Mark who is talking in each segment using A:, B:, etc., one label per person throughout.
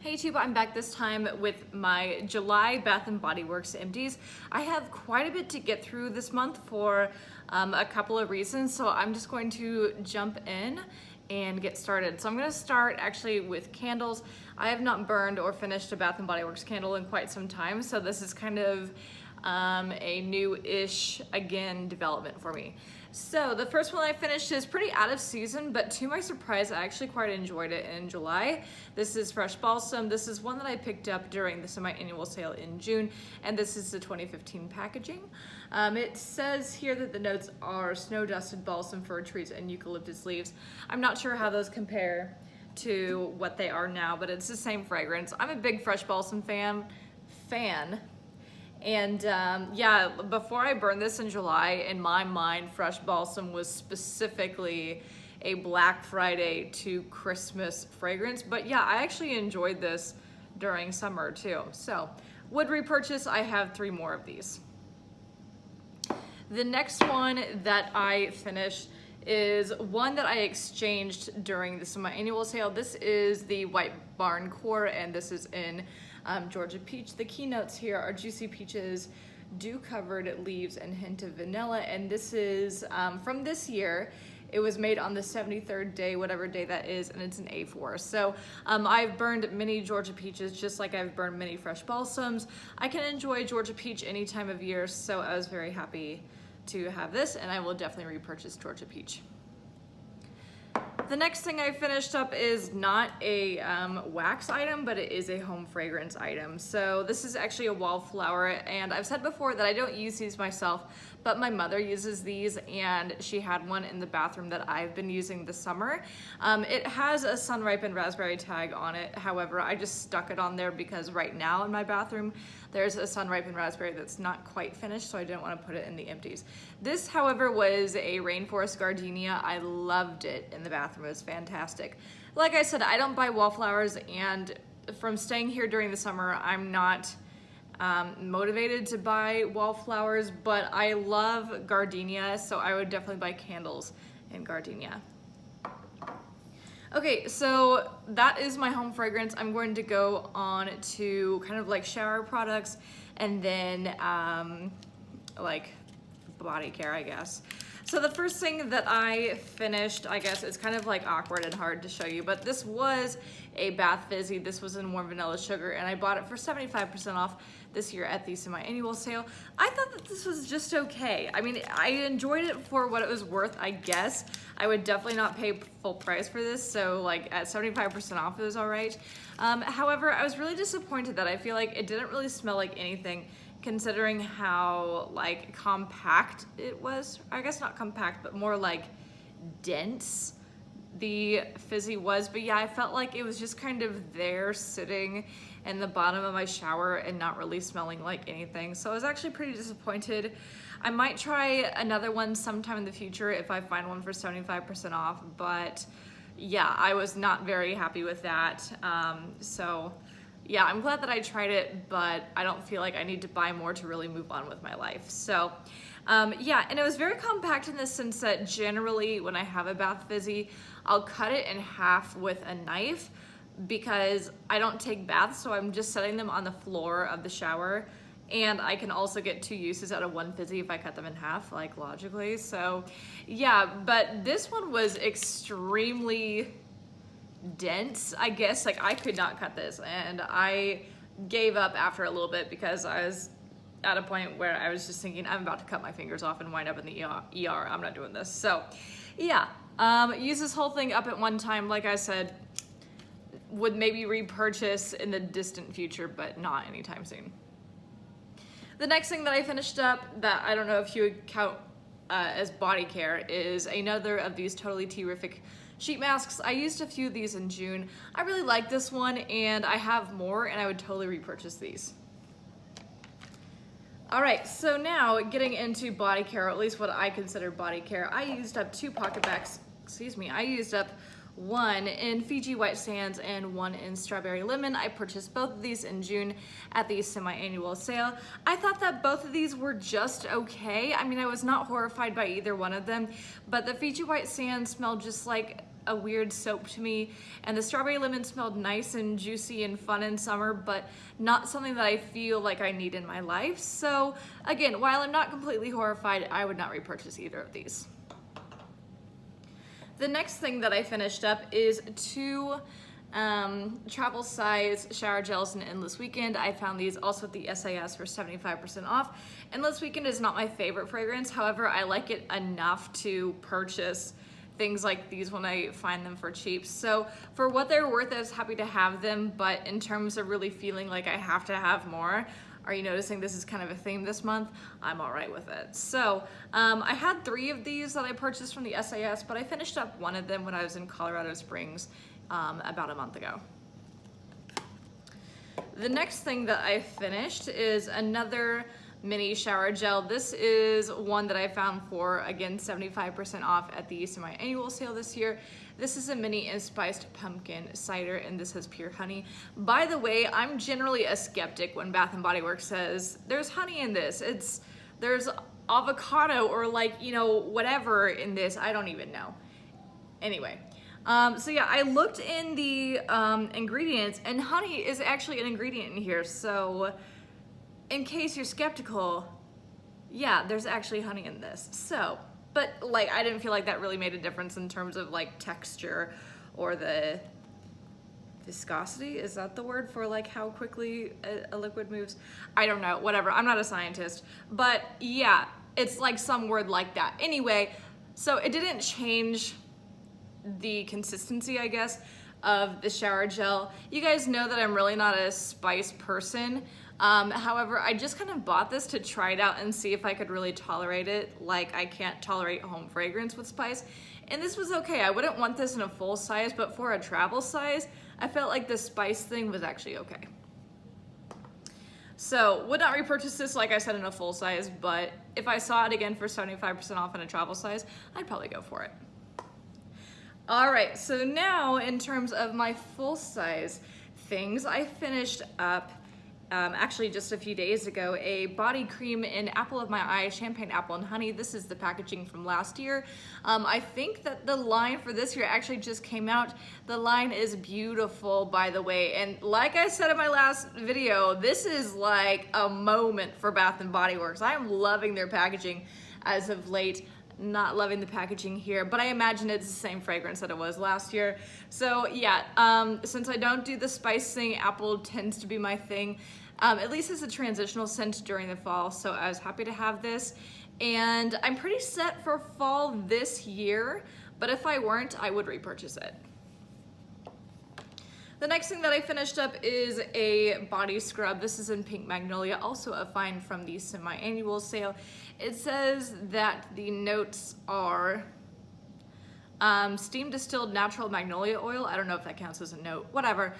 A: Hey YouTube, I'm back this time with my July Bath & Body Works Empties. I have quite a bit to get through this month for a couple of reasons, so I'm just going to jump in and get started. So I'm going to start actually with candles. I have not burned or finished a Bath & Body Works candle in quite some time, so this is kind of a new-ish, again, development for me. So the first one I finished is pretty out of season, but to my surprise, I actually quite enjoyed it in July. This is Fresh Balsam. This is one that I picked up during the semi-annual sale in June, and this is the 2015 packaging. It says here that the notes are snow-dusted balsam, fir trees, and eucalyptus leaves. I'm not sure how those compare to what they are now, but it's the same fragrance. I'm a big Fresh Balsam fan. And yeah, before I burned this in July, in my mind, Fresh Balsam was specifically a Black Friday to Christmas fragrance. But yeah, I actually enjoyed this during summer too. So, would repurchase. I have 3 more of these. The next one that I finished is one that I exchanged during the semi-annual sale. This is the White Barn Core, and this is in Georgia Peach. The keynotes here are juicy peaches, dew-covered leaves, and hint of vanilla. And this is from this year. It was made on the 73rd day, whatever day that is, and it's an A4. So I've burned many Georgia Peaches just like I've burned many Fresh Balsams. I can enjoy Georgia Peach any time of year, so I was very happy to have this, and I will definitely repurchase Georgia Peach. The next thing I finished up is not a wax item, but it is a home fragrance item. So this is actually a Wallflower, and I've said before that I don't use these myself, but my mother uses these, and she had one in the bathroom that I've been using this summer. It has a sun-ripened raspberry tag on it. However, I just stuck it on there because right now in my bathroom, there's a sun-ripened raspberry that's not quite finished, so I didn't want to put it in the empties. This, however, was a rainforest gardenia. I loved it in the bathroom. It was fantastic. Like I said, I don't buy wallflowers, and from staying here during the summer, I'm not motivated to buy wallflowers, but I love gardenia, so I would definitely buy candles in gardenia. Okay, so that is my home fragrance. I'm going to go on to kind of like shower products and then like body care, I guess. So the first thing that I finished, I guess it's kind of like awkward and hard to show you, but this was a Bath Fizzy. This was in warm vanilla sugar, and I bought it for 75% off this year at the semi-annual sale. I thought that this was just okay. I mean, I enjoyed it for what it was worth, I guess. I would definitely not pay full price for this, so like at 75% off it was all right. However, I was really disappointed that I feel like it didn't really smell like anything, considering how like compact it was. I guess not compact, but more like dense the Fizzy was. But yeah, I felt like it was just kind of there sitting in the bottom of my shower and not really smelling like anything. So I was actually pretty disappointed. I might try another one sometime in the future if I find one for 75% off, but yeah, I was not very happy with that. So yeah, I'm glad that I tried it, but I don't feel like I need to buy more to really move on with my life. So yeah, and it was very compact in the sense that generally when I have a Bath Fizzy, I'll cut it in half with a knife because I don't take baths, so I'm just setting them on the floor of the shower. And I can also get 2 uses out of 1 Fizzy if I cut them in half, like logically. So yeah, but this one was extremely dense, I guess. Like I could not cut this, and I gave up after a little bit because I was at a point where I was just thinking I'm about to cut my fingers off and wind up in the ER. I'm not doing this. So yeah, use this whole thing up at one time. Like I said, would maybe repurchase in the distant future, but not anytime soon. The next thing that I finished up that I don't know if you would count as body care is another of these Totally Terrific sheet masks. I used a few of these in June. I really like this one, and I have more, and I would totally repurchase these. All right, so now getting into body care, or at least what I consider body care. I used up 2 pocket bags, I used up 1 in Fiji White Sands and 1 in Strawberry Lemon. I purchased both of these in June at the semi-annual sale. I thought that both of these were just okay. I mean, I was not horrified by either one of them, but the Fiji White Sands smelled just like a weird soap to me, and the strawberry lemon smelled nice and juicy and fun in summer, but not something that I feel like I need in my life. So again, while I'm not completely horrified, I would not repurchase either of these. The next thing that I finished up is two travel size shower gels in Endless Weekend. I found these also at the SAS for 75% off. Endless Weekend is not my favorite fragrance. However, I like it enough to purchase things like these when I find them for cheap. So for what they're worth, I was happy to have them, but in terms of really feeling like I have to have more, are you noticing this is kind of a theme this month? I'm all right with it. So I had 3 of these that I purchased from the SAS, but I finished up one of them when I was in Colorado Springs about a month ago. The next thing that I finished is another mini shower gel. This is one that I found for, again, 75% off at the semi-annual sale this year. This is a mini and spiced pumpkin cider, and this has pure honey. By the way, I'm generally a skeptic when Bath & Body Works says there's honey in this. There's avocado or like, you know, whatever in this. I don't even know. Anyway, so yeah, I looked in the ingredients, and honey is actually an ingredient in here. So in case you're skeptical, yeah, there's actually honey in this. So, but like, I didn't feel like that really made a difference in terms of like texture or the viscosity. Is that the word for like how quickly a liquid moves? I don't know, whatever. I'm not a scientist, but yeah, it's like some word like that. Anyway, so it didn't change the consistency, I guess, of the shower gel. You guys know that I'm really not a spice person. However, I just kind of bought this to try it out and see if I could really tolerate it. Like, I can't tolerate home fragrance with spice, and this was okay. I wouldn't want this in a full size, but for a travel size, I felt like the spice thing was actually okay. So, would not repurchase this, like I said, in a full size, but if I saw it again for 75% off in a travel size, I'd probably go for it. All right, so now in terms of my full size things, I finished up actually just a few days ago, a body cream in Apple of My Eye, Champagne Apple and Honey. This is the packaging from last year. I think that the line for this year actually just came out. The line is beautiful, by the way. And like I said in my last video, this is like a moment for Bath & Body Works. I am loving their packaging as of late. Not loving the packaging here, but I imagine it's the same fragrance that it was last year. So yeah, since I don't do the spice thing, apple tends to be my thing, at least as a transitional scent during the fall. So I was happy to have this, and I'm pretty set for fall this year, but if I weren't, I would repurchase it. The next thing that I finished up is a body scrub. This is in Pink Magnolia, also a find from the semi-annual sale. It says that the notes are steam distilled natural magnolia oil. I don't know if that counts as a note, whatever.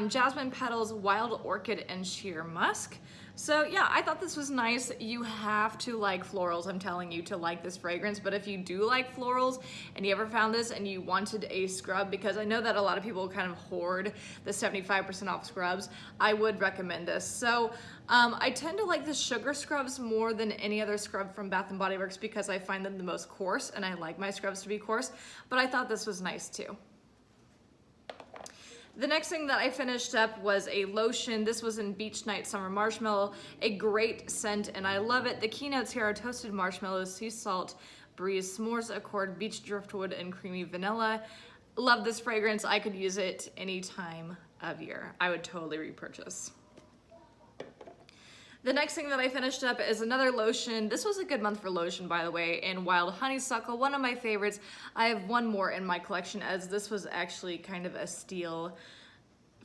A: Jasmine petals, wild orchid, and sheer musk. So yeah, I thought this was nice. You have to like florals, I'm telling you, to like this fragrance. But if you do like florals and you ever found this and you wanted a scrub, because I know that a lot of people kind of hoard the 75% off scrubs, I would recommend this. So I tend to like the sugar scrubs more than any other scrub from Bath & Body Works because I find them the most coarse, and I like my scrubs to be coarse, but I thought this was nice too. The next thing that I finished up was a lotion. This was in Beach Night Summer Marshmallow, a great scent, and I love it. The keynotes here are toasted marshmallows, sea salt, breeze, s'mores, accord, beach driftwood, and creamy vanilla. Love this fragrance. I could use it any time of year. I would totally repurchase. The next thing that I finished up is another lotion. This was a good month for lotion, by the way, in Wild Honeysuckle, one of my favorites. I have one more in my collection, as this was actually kind of a steal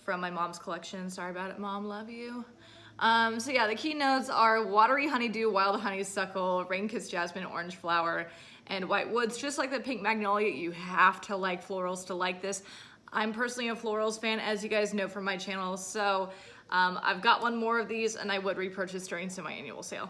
A: from my mom's collection. Sorry about it, Mom, love you. So yeah, the key notes are watery honeydew, wild honeysuckle, rain-kissed jasmine, orange flower, and white woods. Just like the Pink Magnolia, you have to like florals to like this. I'm personally a florals fan, as you guys know from my channel, so I've got one more of these, and I would repurchase during semi-annual sale.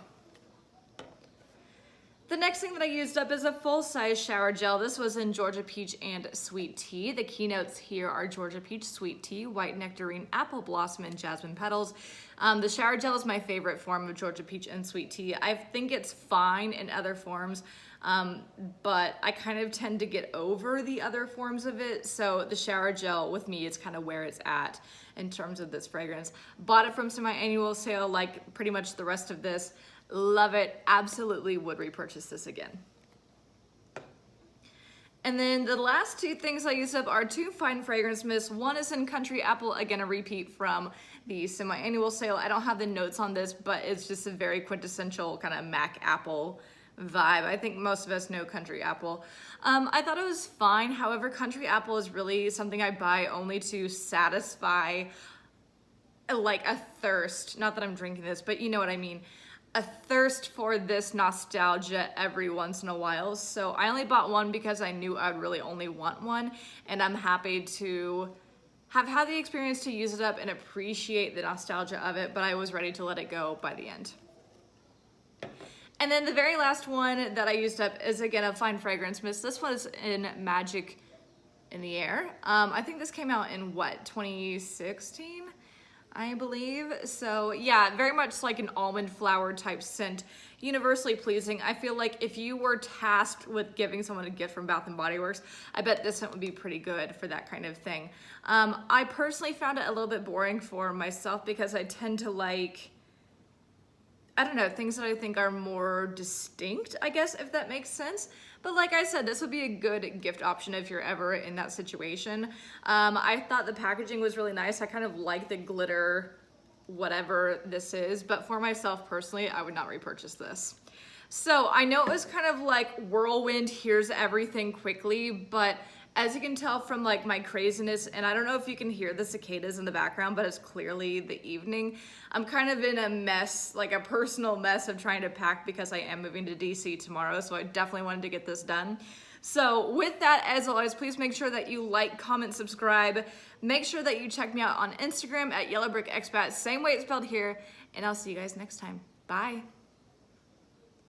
A: The next thing that I used up is a full-size shower gel. This was in Georgia Peach and Sweet Tea. The keynotes here are Georgia Peach, Sweet Tea, White Nectarine, Apple Blossom, and Jasmine Petals. The shower gel is my favorite form of Georgia Peach and Sweet Tea. I think it's fine in other forms, but I kind of tend to get over the other forms of it. So the shower gel with me is kind of where it's at in terms of this fragrance. Bought it from semi-annual sale like pretty much the rest of this. Love it, absolutely would repurchase this again. And then the last two things I used up are two fine fragrance mists. One is in Country Apple, again a repeat from the semi-annual sale. I don't have the notes on this, but it's just a very quintessential kind of Mac Apple vibe. I think most of us know Country Apple. I thought it was fine, however, Country Apple is really something I buy only to satisfy like a thirst. Not that I'm drinking this, but you know what I mean. A thirst for this nostalgia every once in a while. So I only bought one because I knew I'd really only want one, and I'm happy to have had the experience to use it up and appreciate the nostalgia of it, but I was ready to let it go by the end. And then the very last one that I used up is again a fine fragrance mist. This was in Magic in the Air. I think this came out in what, 2016? I believe. So yeah, very much like an almond flower type scent, universally pleasing. I feel like if you were tasked with giving someone a gift from Bath & Body Works, I bet this scent would be pretty good for that kind of thing. I personally found it a little bit boring for myself because I tend to like, I don't know, things that I think are more distinct, I guess, if that makes sense. But like I said, this would be a good gift option if you're ever in that situation. I thought the packaging was really nice. I kind of like the glitter, whatever this is, but for myself personally, I would not repurchase this. So I know it was kind of like whirlwind, here's everything quickly, but as you can tell from like my craziness, and I don't know if you can hear the cicadas in the background, but it's clearly the evening. I'm kind of in a mess, like a personal mess of trying to pack because I am moving to DC tomorrow, so I definitely wanted to get this done. So with that, as always, please make sure that you like, comment, subscribe. Make sure that you check me out on Instagram at YellowBrickExpat, same way it's spelled here, and I'll see you guys next time. Bye.